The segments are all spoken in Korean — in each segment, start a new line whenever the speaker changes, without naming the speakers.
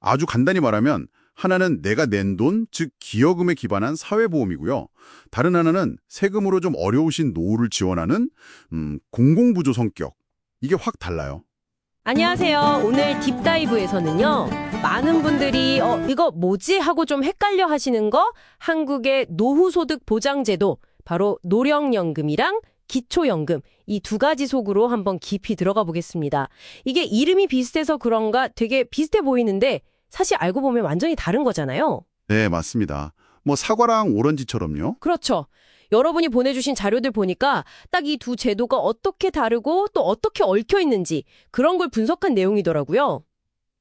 아주 간단히 말하면 하나는 내가 낸 돈, 즉 기여금에 기반한 사회보험이고요. 다른 하나는 세금으로 좀 어려우신 노후를 지원하는 공공부조 성격. 이게 확 달라요.
안녕하세요. 오늘 딥다이브에서는요. 많은 분들이 이거 뭐지? 하고 좀 헷갈려 하시는 거 한국의 노후소득 보장제도 바로 노령연금이랑 기초연금 이 두 가지 속으로 한번 깊이 들어가 보겠습니다. 이게 이름이 비슷해서 그런가 되게 비슷해 보이는데 사실 알고 보면 완전히 다른 거잖아요.
네, 맞습니다. 뭐 사과랑 오렌지처럼요.
그렇죠. 여러분이 보내주신 자료들 보니까 딱 이 두 제도가 어떻게 다르고 또 어떻게 얽혀 있는지 그런 걸 분석한 내용이더라고요.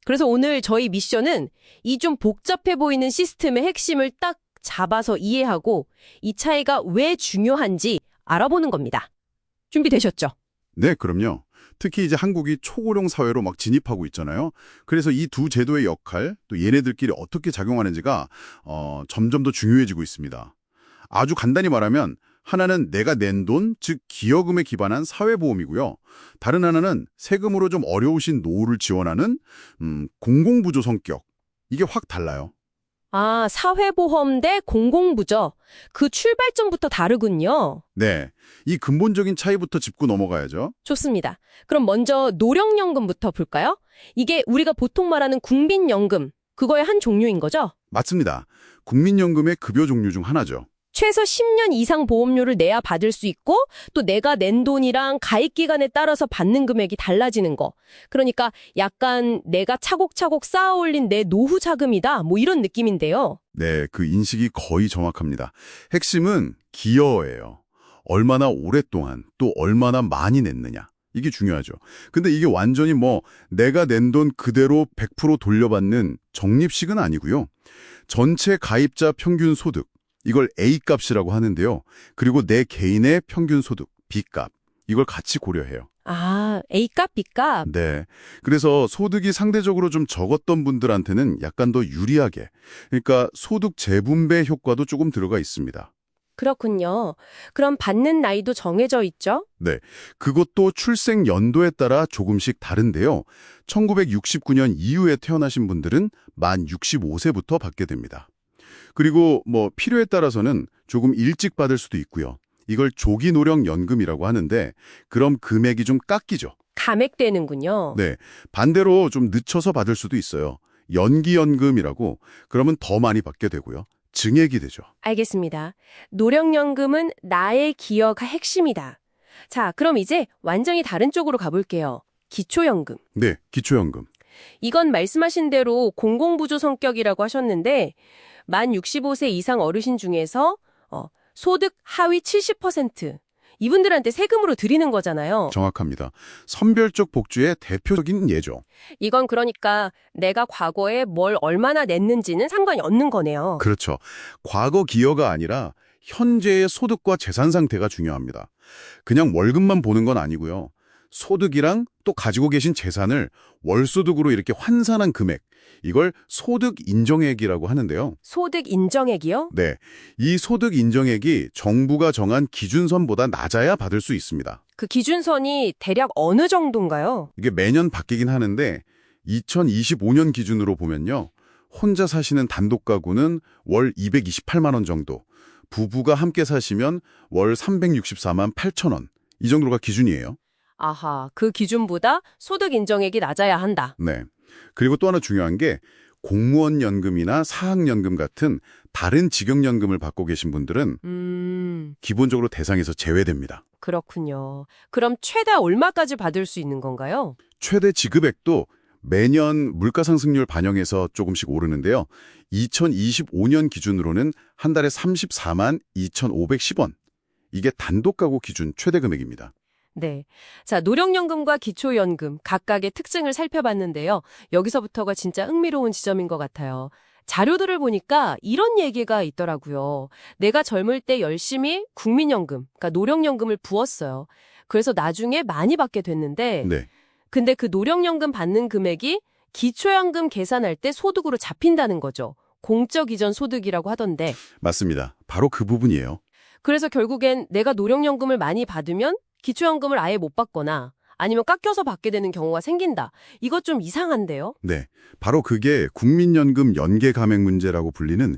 그래서 오늘 저희 미션은 이 좀 복잡해 보이는 시스템의 핵심을 딱 잡아서 이해하고 이 차이가 왜 중요한지 알아보는 겁니다. 준비되셨죠?
네, 그럼요. 특히 이제 한국이 초고령 사회로 막 진입하고 있잖아요. 그래서 이 두 제도의 역할, 또 얘네들끼리 어떻게 작용하는지가 점점 더 중요해지고 있습니다. 아주 간단히 말하면 하나는 내가 낸 돈, 즉 기여금에 기반한 사회보험이고요. 다른 하나는 세금으로 좀 어려우신 노후를 지원하는 공공부조 성격. 이게 확 달라요.
아, 사회보험 대 공공부죠. 그 출발점부터 다르군요.
네, 이 근본적인 차이부터 짚고 넘어가야죠.
좋습니다. 그럼 먼저 노령연금부터 볼까요? 이게 우리가 보통 말하는 국민연금, 그거의 한 종류인 거죠?
맞습니다. 국민연금의 급여 종류 중 하나죠.
최소 10년 이상 보험료를 내야 받을 수 있고 또 내가 낸 돈이랑 가입 기간에 따라서 받는 금액이 달라지는 거. 그러니까 약간 내가 차곡차곡 쌓아올린 내 노후 자금이다. 뭐 이런 느낌인데요.
네, 그 인식이 거의 정확합니다. 핵심은 기여예요. 얼마나 오랫동안 또 얼마나 많이 냈느냐. 이게 중요하죠. 근데 이게 완전히 내가 낸 돈 그대로 100% 돌려받는 적립식은 아니고요. 전체 가입자 평균 소득, 이걸 A값이라고 하는데요. 그리고 내 개인의 평균 소득, B값, 이걸 같이 고려해요.
아, A값, B값.
네. 그래서 소득이 상대적으로 좀 적었던 분들한테는 약간 더 유리하게, 그러니까 소득 재분배 효과도 조금 들어가 있습니다.
그렇군요. 그럼 받는 나이도 정해져 있죠?
네. 그것도 출생 연도에 따라 조금씩 다른데요. 1969년 이후에 태어나신 분들은 만 65세부터 받게 됩니다. 그리고 필요에 따라서는 조금 일찍 받을 수도 있고요. 이걸 조기 노령 연금이라고 하는데 그럼 금액이 좀 깎이죠.
감액되는군요.
네. 반대로 좀 늦춰서 받을 수도 있어요. 연기 연금이라고 그러면 더 많이 받게 되고요. 증액이 되죠.
알겠습니다. 노령연금은 나의 기여가 핵심이다. 자, 그럼 이제 완전히 다른 쪽으로 가볼게요. 기초연금.
네. 기초연금.
이건 말씀하신 대로 공공부조 성격이라고 하셨는데 만 65세 이상 어르신 중에서 소득 하위 70% 이분들한테 세금으로 드리는 거잖아요.
정확합니다. 선별적 복지의 대표적인 예죠.
이건 그러니까 내가 과거에 뭘 얼마나 냈는지는 상관이 없는 거네요.
그렇죠. 과거 기여가 아니라 현재의 소득과 재산 상태가 중요합니다. 그냥 월급만 보는 건 아니고요. 소득이랑 또 가지고 계신 재산을 월소득으로 이렇게 환산한 금액, 이걸 소득 인정액이라고 하는데요.
소득 인정액이요?
네, 이 소득 인정액이 정부가 정한 기준선보다 낮아야 받을 수 있습니다.
그 기준선이 대략 어느 정도인가요?
이게 매년 바뀌긴 하는데 2025년 기준으로 보면요. 혼자 사시는 단독 가구는 월 228만 원 정도, 부부가 함께 사시면 월 364만 8천 원, 이 정도가 기준이에요.
아하, 그 기준보다 소득 인정액이 낮아야 한다.
네. 그리고 또 하나 중요한 게 공무원 연금이나 사학연금 같은 다른 직영연금을 받고 계신 분들은 기본적으로 대상에서 제외됩니다.
그렇군요. 그럼 최대 얼마까지 받을 수 있는 건가요?
최대 지급액도 매년 물가상승률 반영해서 조금씩 오르는데요. 2025년 기준으로는 한 달에 34만 2,510원. 이게 단독 가구 기준 최대 금액입니다.
네. 자, 노령연금과 기초연금 각각의 특징을 살펴봤는데요. 여기서부터가 진짜 흥미로운 지점인 것 같아요. 자료들을 보니까 이런 얘기가 있더라고요. 내가 젊을 때 열심히 국민연금, 그러니까 노령연금을 부었어요. 그래서 나중에 많이 받게 됐는데
네.
근데 그 노령연금 받는 금액이 기초연금 계산할 때 소득으로 잡힌다는 거죠. 공적 이전 소득이라고 하던데.
맞습니다. 바로 그 부분이에요.
그래서 결국엔 내가 노령연금을 많이 받으면 기초연금을 아예 못 받거나 아니면 깎여서 받게 되는 경우가 생긴다. 이것 좀 이상한데요?
네, 바로 그게 국민연금 연계 감액 문제라고 불리는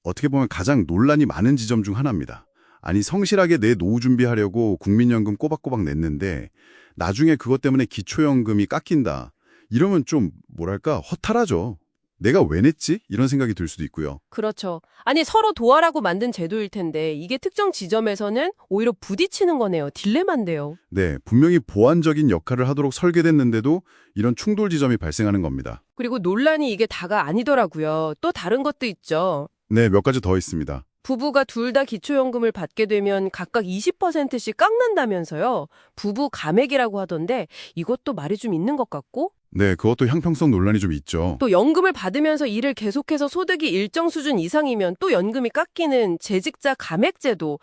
어떻게 보면 가장 논란이 많은 지점 중 하나입니다. 아니 성실하게 내 노후 준비하려고 국민연금 꼬박꼬박 냈는데 나중에 그것 때문에 기초연금이 깎인다. 이러면 좀 뭐랄까 허탈하죠. 내가 왜 냈지? 이런 생각이 들 수도 있고요.
그렇죠. 아니 서로 도와라고 만든 제도일 텐데 이게 특정 지점에서는 오히려 부딪히는 거네요. 딜레마인데요.
네, 분명히 보완적인 역할을 하도록 설계됐는데도 이런 충돌 지점이 발생하는 겁니다.
그리고 논란이 이게 다가 아니더라고요. 또 다른 것도 있죠.
네, 몇 가지 더 있습니다.
부부가 둘 다 기초연금을 받게 되면 각각 20%씩 깎는다면서요. 부부 감액이라고 하던데 이것도 말이 좀 있는 것 같고
네, 그것도 형평성 논란이 좀 있죠.
또 연금을 받으면서 일을 계속해서 소득이 일정 수준 이상이면 또 연금이 깎이는 재직자 감액제도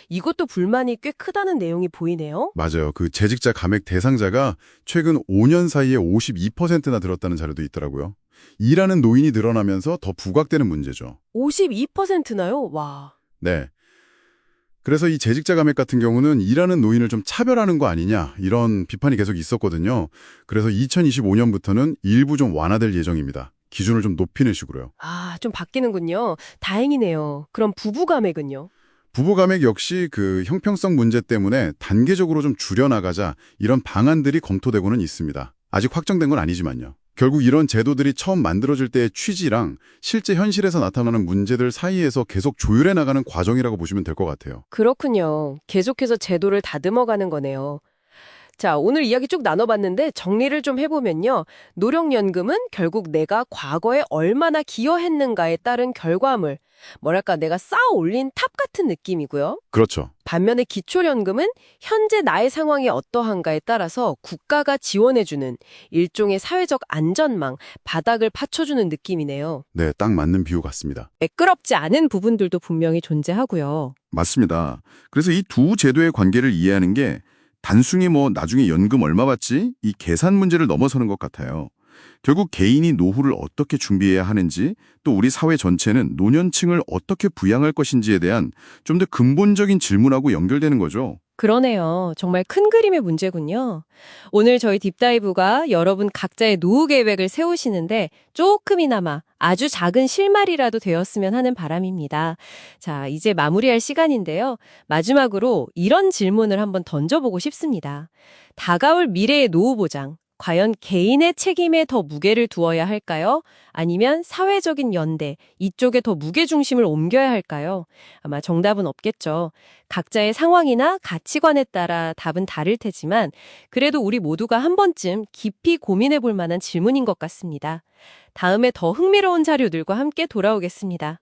이것도 불만이 꽤 크다는 내용이 보이네요.
맞아요. 그 재직자 감액 대상자가 최근 5년 사이에 52%나 늘었다는 자료도 있더라고요. 일하는 노인이 늘어나면서 더 부각되는 문제죠.
52%나요? 와.
네. 그래서 이 재직자 감액 같은 경우는 일하는 노인을 좀 차별하는 거 아니냐 이런 비판이 계속 있었거든요. 그래서 2025년부터는 일부 좀 완화될 예정입니다. 기준을 좀 높이는 식으로요.
아, 좀 바뀌는군요. 다행이네요. 그럼 부부 감액은요?
부부 감액 역시 그 형평성 문제 때문에 단계적으로 좀 줄여나가자 이런 방안들이 검토되고는 있습니다. 아직 확정된 건 아니지만요. 결국 이런 제도들이 처음 만들어질 때의 취지랑 실제 현실에서 나타나는 문제들 사이에서 계속 조율해 나가는 과정이라고 보시면 될 것 같아요.
그렇군요. 계속해서 제도를 다듬어가는 거네요. 자, 오늘 이야기 쭉 나눠봤는데 정리를 좀 해보면요. 노령연금은 결국 내가 과거에 얼마나 기여했는가에 따른 결과물, 뭐랄까 내가 쌓아 올린 탑 같은 느낌이고요.
그렇죠.
반면에 기초연금은 현재 나의 상황이 어떠한가에 따라서 국가가 지원해주는 일종의 사회적 안전망, 바닥을 받쳐주는 느낌이네요.
네, 딱 맞는 비유 같습니다.
매끄럽지 않은 부분들도 분명히 존재하고요.
맞습니다. 그래서 이 두 제도의 관계를 이해하는 게 단순히 뭐 나중에 연금 얼마 받지? 이 계산 문제를 넘어서는 것 같아요. 결국 개인이 노후를 어떻게 준비해야 하는지 또 우리 사회 전체는 노년층을 어떻게 부양할 것인지에 대한 좀 더 근본적인 질문하고 연결되는 거죠.
그러네요. 정말 큰 그림의 문제군요. 오늘 저희 딥다이브가 여러분 각자의 노후 계획을 세우시는데 조금이나마 아주 작은 실마리라도 되었으면 하는 바람입니다. 자, 이제 마무리할 시간인데요. 마지막으로 이런 질문을 한번 던져보고 싶습니다. 다가올 미래의 노후 보장. 과연 개인의 책임에 더 무게를 두어야 할까요? 아니면 사회적인 연대, 이쪽에 더 무게중심을 옮겨야 할까요? 아마 정답은 없겠죠. 각자의 상황이나 가치관에 따라 답은 다를 테지만 그래도 우리 모두가 한 번쯤 깊이 고민해 볼 만한 질문인 것 같습니다. 다음에 더 흥미로운 자료들과 함께 돌아오겠습니다.